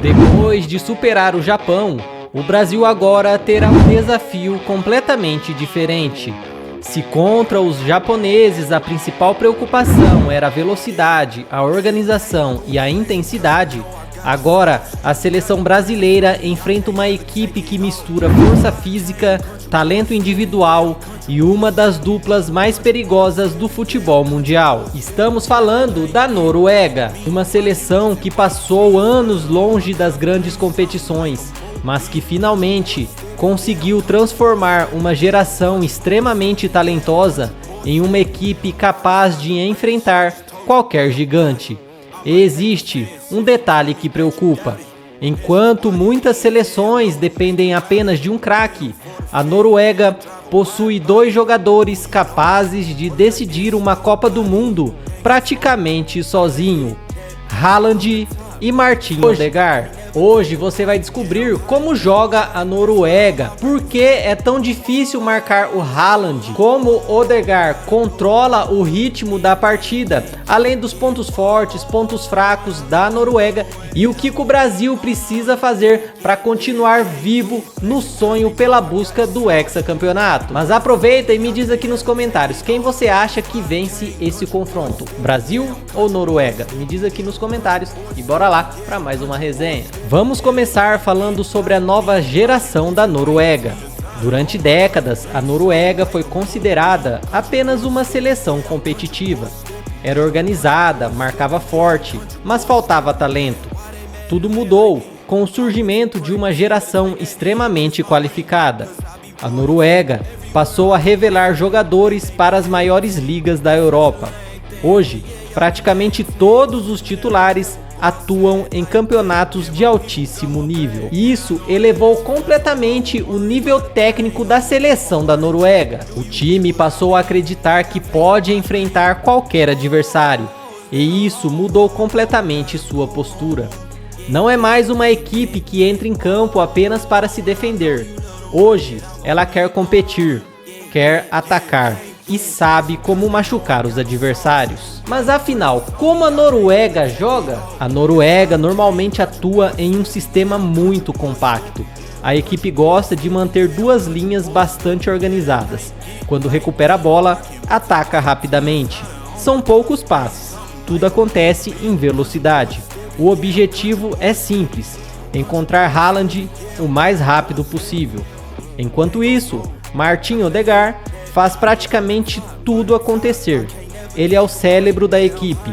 Depois de superar o Japão, o Brasil agora terá um desafio completamente diferente. Se contra os japoneses a principal preocupação era a velocidade, a organização e a intensidade, agora a seleção brasileira enfrenta uma equipe que mistura força física, talento individual e uma das duplas mais perigosas do futebol mundial. Estamos falando da Noruega, uma seleção que passou anos longe das grandes competições, mas que finalmente conseguiu transformar uma geração extremamente talentosa em uma equipe capaz de enfrentar qualquer gigante. E existe um detalhe que preocupa. Enquanto muitas seleções dependem apenas de um craque, a Noruega possui 2 jogadores capazes de decidir uma Copa do Mundo praticamente sozinho: Haaland e Martin Odegaard. Hoje você vai descobrir como joga a Noruega, por que é tão difícil marcar o Haaland, como Odegaard controla o ritmo da partida, além dos pontos fortes, pontos fracos da Noruega e o que o Brasil precisa fazer para continuar vivo no sonho pela busca do hexacampeonato. Mas aproveita e me diz aqui nos comentários quem você acha que vence esse confronto, Brasil ou Noruega? Me diz aqui nos comentários e bora lá para mais uma resenha. Vamos começar falando sobre a nova geração da Noruega. Durante décadas, a Noruega foi considerada apenas uma seleção competitiva. Era organizada, marcava forte, mas faltava talento. Tudo mudou com o surgimento de uma geração extremamente qualificada. A Noruega passou a revelar jogadores para as maiores ligas da Europa. Hoje, praticamente todos os titulares atuam em campeonatos de altíssimo nível. Isso elevou completamente o nível técnico da seleção da Noruega. O time passou a acreditar que pode enfrentar qualquer adversário, e isso mudou completamente sua postura. Não é mais uma equipe que entra em campo apenas para se defender. Hoje, ela quer competir, quer atacar e sabe como machucar os adversários. Mas afinal, como a Noruega joga? A Noruega normalmente atua em um sistema muito compacto. A equipe gosta de manter 2 linhas bastante organizadas. Quando recupera a bola, ataca rapidamente. São poucos passes, tudo acontece em velocidade. O objetivo é simples: encontrar Haaland o mais rápido possível. Enquanto isso, Martin Odegaard faz praticamente tudo acontecer. Ele é o cérebro da equipe,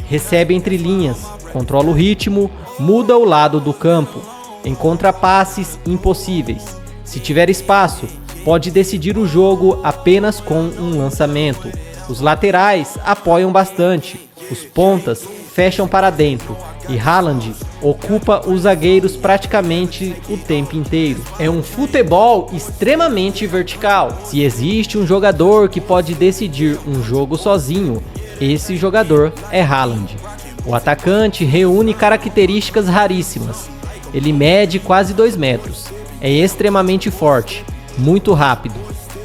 recebe entre linhas, controla o ritmo, muda o lado do campo, encontra passes impossíveis. Se tiver espaço, pode decidir o jogo apenas com um lançamento. Os laterais apoiam bastante, os pontas fecham para dentro e Haaland ocupa os zagueiros praticamente o tempo inteiro. É um futebol extremamente vertical. Se existe um jogador que pode decidir um jogo sozinho, esse jogador é Haaland. O atacante reúne características raríssimas. Ele mede quase 2 metros, é extremamente forte, muito rápido,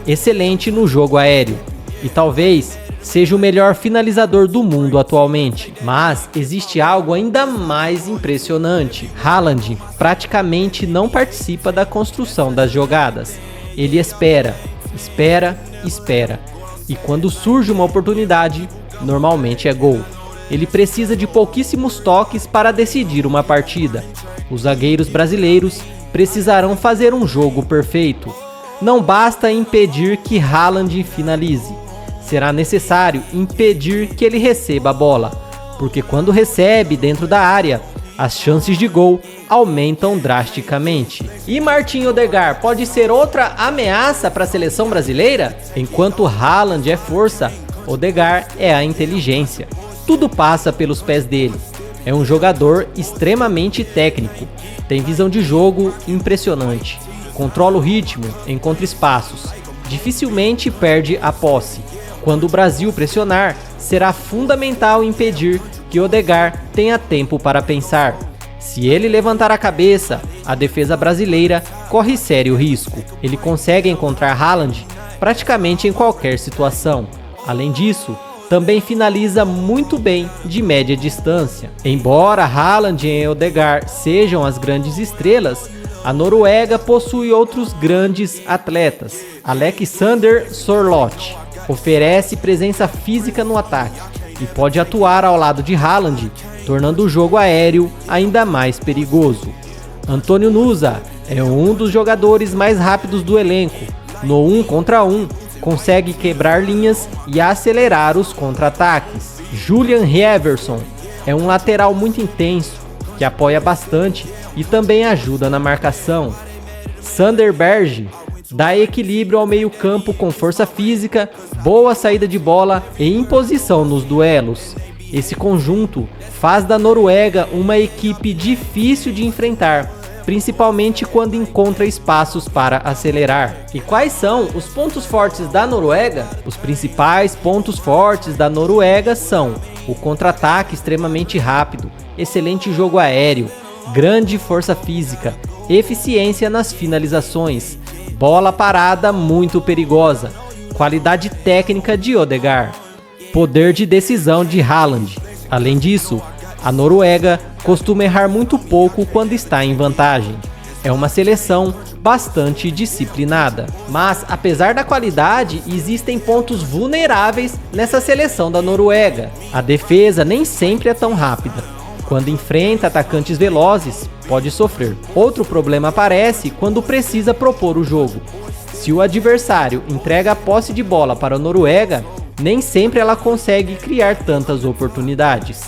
excelente no jogo aéreo e talvez seja o melhor finalizador do mundo atualmente. Mas existe algo ainda mais impressionante. Haaland praticamente não participa da construção das jogadas. Ele espera. E quando surge uma oportunidade, normalmente é gol. Ele precisa de pouquíssimos toques para decidir uma partida. Os zagueiros brasileiros precisarão fazer um jogo perfeito. Não basta impedir que Haaland finalize. Será necessário impedir que ele receba a bola, porque quando recebe dentro da área, as chances de gol aumentam drasticamente. E Martin Odegaard pode ser outra ameaça para a seleção brasileira? Enquanto Haaland é força, Odegaard é a inteligência. Tudo passa pelos pés dele. É um jogador extremamente técnico, tem visão de jogo impressionante, controla o ritmo, encontra espaços, dificilmente perde a posse. Quando o Brasil pressionar, será fundamental impedir que Odegaard tenha tempo para pensar. Se ele levantar a cabeça, a defesa brasileira corre sério risco. Ele consegue encontrar Haaland praticamente em qualquer situação. Além disso, também finaliza muito bem de média distância. Embora Haaland e Odegaard sejam as grandes estrelas, a Noruega possui outros grandes atletas. Alexander Sørloth oferece presença física no ataque e pode atuar ao lado de Haaland, tornando o jogo aéreo ainda mais perigoso. Antonio Nusa é um dos jogadores mais rápidos do elenco. No 1 contra 1, consegue quebrar linhas e acelerar os contra-ataques. Julian Heverson é um lateral muito intenso, que apoia bastante e também ajuda na marcação. Sander Berge dá equilíbrio ao meio-campo com força física, boa saída de bola e imposição nos duelos. Esse conjunto faz da Noruega uma equipe difícil de enfrentar, principalmente quando encontra espaços para acelerar. E quais são os pontos fortes da Noruega? Os principais pontos fortes da Noruega são o contra-ataque extremamente rápido, excelente jogo aéreo, grande força física, eficiência nas finalizações, bola parada muito perigosa, qualidade técnica de Odegaard, poder de decisão de Haaland. Além disso, a Noruega costuma errar muito pouco quando está em vantagem. É uma seleção bastante disciplinada. Mas, apesar da qualidade, existem pontos vulneráveis nessa seleção da Noruega. A defesa nem sempre é tão rápida. Quando enfrenta atacantes velozes, pode sofrer. Outro problema aparece quando precisa propor o jogo. Se o adversário entrega a posse de bola para a Noruega, nem sempre ela consegue criar tantas oportunidades.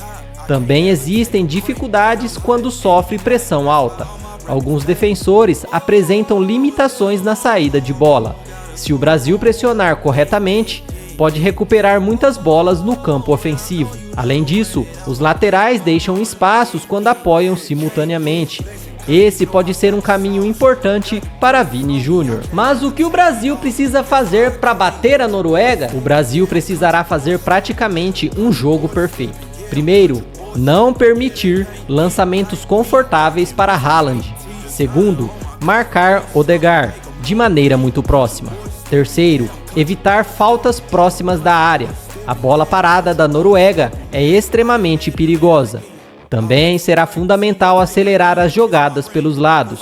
Também existem dificuldades quando sofre pressão alta. Alguns defensores apresentam limitações na saída de bola. Se o Brasil pressionar corretamente, pode recuperar muitas bolas no campo ofensivo. Além disso, os laterais deixam espaços quando apoiam simultaneamente. Esse pode ser um caminho importante para Vini Júnior. Mas o que o Brasil precisa fazer para bater a Noruega? O Brasil precisará fazer praticamente um jogo perfeito. Primeiro, não permitir lançamentos confortáveis para Haaland. Segundo, marcar Odegaard de maneira muito próxima. Terceiro, evitar faltas próximas da área. A bola parada da Noruega é extremamente perigosa. Também será fundamental acelerar as jogadas pelos lados.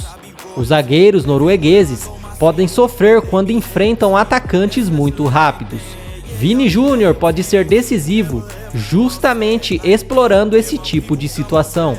Os zagueiros noruegueses podem sofrer quando enfrentam atacantes muito rápidos. Vini Júnior pode ser decisivo justamente explorando esse tipo de situação.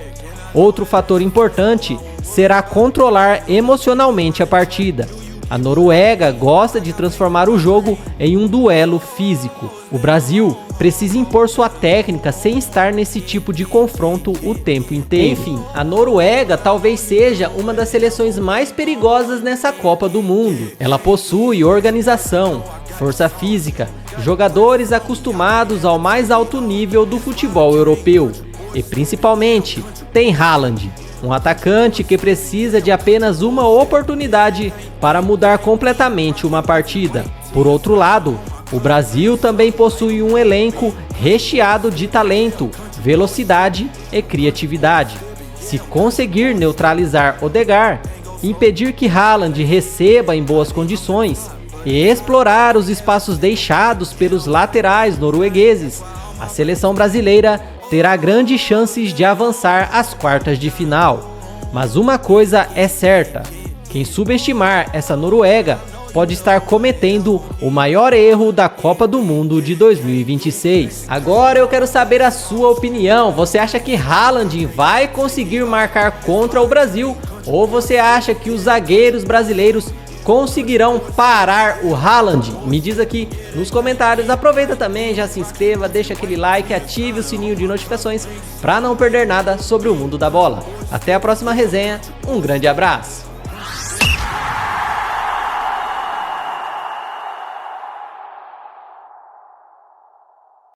Outro fator importante será controlar emocionalmente a partida. A Noruega gosta de transformar o jogo em um duelo físico. O Brasil precisa impor sua técnica sem estar nesse tipo de confronto o tempo inteiro. Enfim, a Noruega talvez seja uma das seleções mais perigosas nessa Copa do Mundo. Ela possui organização, força física, jogadores acostumados ao mais alto nível do futebol europeu. E principalmente, tem Haaland, um atacante que precisa de apenas uma oportunidade para mudar completamente uma partida. Por outro lado, o Brasil também possui um elenco recheado de talento, velocidade e criatividade. Se conseguir neutralizar Odegaard, impedir que Haaland receba em boas condições e explorar os espaços deixados pelos laterais noruegueses, a seleção brasileira terá grandes chances de avançar às quartas de final. Mas uma coisa é certa: quem subestimar essa Noruega pode estar cometendo o maior erro da Copa do Mundo de 2026. Agora eu quero saber a sua opinião. Você acha que Haaland vai conseguir marcar contra o Brasil? Ou você acha que os zagueiros brasileiros conseguirão parar o Haaland? Me diz aqui nos comentários. Aproveita também, já se inscreva, deixa aquele like, ative o sininho de notificações para não perder nada sobre o mundo da bola. Até a próxima resenha, um grande abraço!